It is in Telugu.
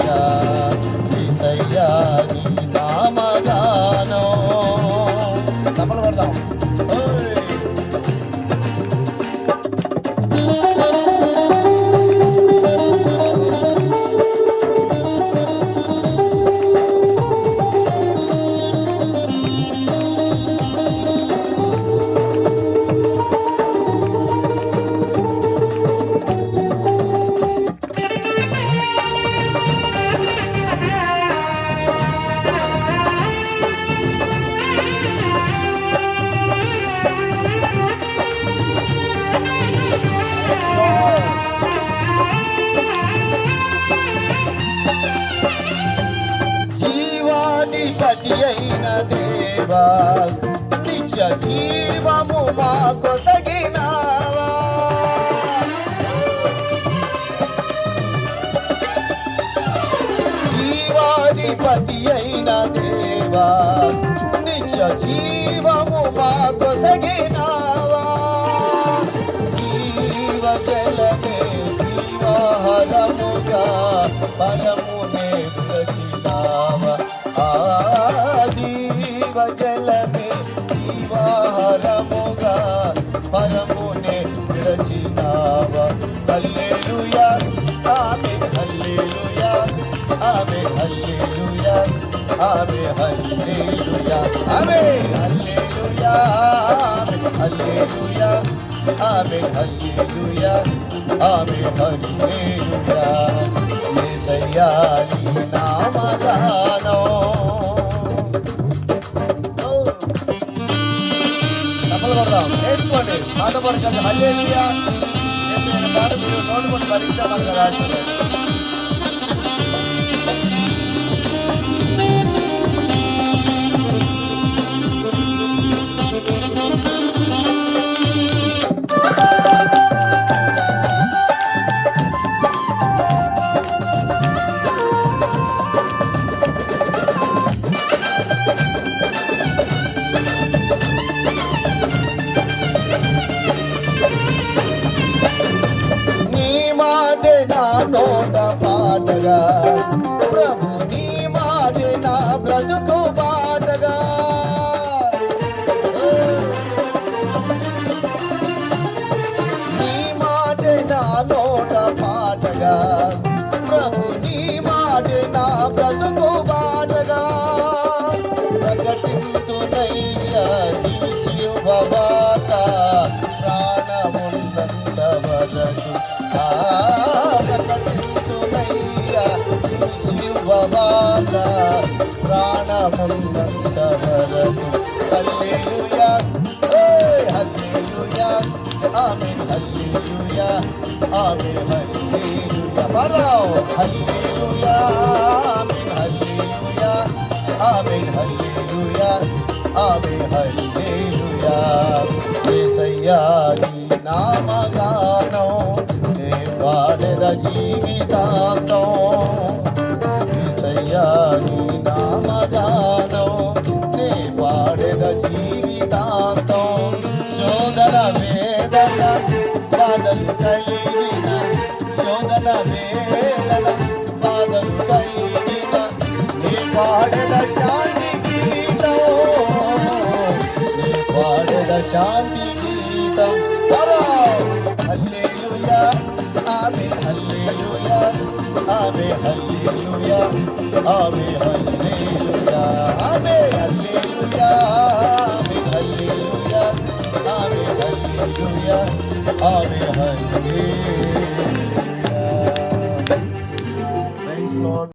యేసయ్యా యేసయ్యా నీ నామగానం. తప్పలు పడదాం. జీవాధిపతి అయిన దేవా నిత్య జీవము మా కొసగినావా. జీవాధిపతి అయిన దేవా నిత్య జీవము మా కొసగినావా. జీవ జలమే జీవాహారముగా పరమునే విరచినావా. జీవ జలమే జీవాహారముగా పరమునే విరచినావా. హల్లెలూయా ఆమేన్ హల్లెలూయా ఆమేన్ హల్లెలూయా ఆమేన్ హల్లెలూయా ఆమేన్ హల్లెలూయా ఆమేన్ హల్లెలూయా ఆమేన్ హల్లెలూయా ఆమేన్ హల్లెలూయా. యేసయ్యా నీ నామగానం. తప్పలు కొడదాం, నేర్చుకోండి, పాట పడకండి. హల్లెలూయా యేసయ్య పాట మీరు నోటు కొని భరించామని రాశారు. నోట పాటగా ప్రభు నీ మాటే నా బ్రతుకు పాటగా. నీ మాటే నా నోట పాటగా ప్రభు నీ మాటే నా బ్రతుకు పాటగా. ప్రకటింతునయ్యా నీ శివవాత ప్రాణమున్నంత వరకు. ప్రకటింతునయ్యా నీ శివవాత ప్రాణమున్నంత వరకు. హల్లెలూయా హల్లెలూయా ఆమేన్ హల్లెలూయా ఆమేన్ హల్లెలూయా. పాడదాం. హల్లెలూయా ఆమేన్ హల్లెలూయా ఆమేన్ హల్లెలూయా ఆమేన్ హల్లెలూయా. యేసయ్యా నీ నామగానం నే పాడెద జీవితాంతం. యేసయ్యా నీ నామగానం నే పాడెద జీవితాంతం. శోధన వేదన బాధలు కలిగిన శోధన వేదన బాధలు కలిగిన నీ పాడెద శాంతి గీతం. నీ పాడెద శాంతి గీతం. హల్లెలూయా ఆమేన్ హల్లెలూయా ఆమేన్ హల్లెలూయా ఆమేన్ హల్లెలూయా ఆమేన్ హల్లెలూయా ఆమేన్ హల్లెలూయా ఆమేన్ హల్లెలూయా ఆమేన్ హల్లెలూయా.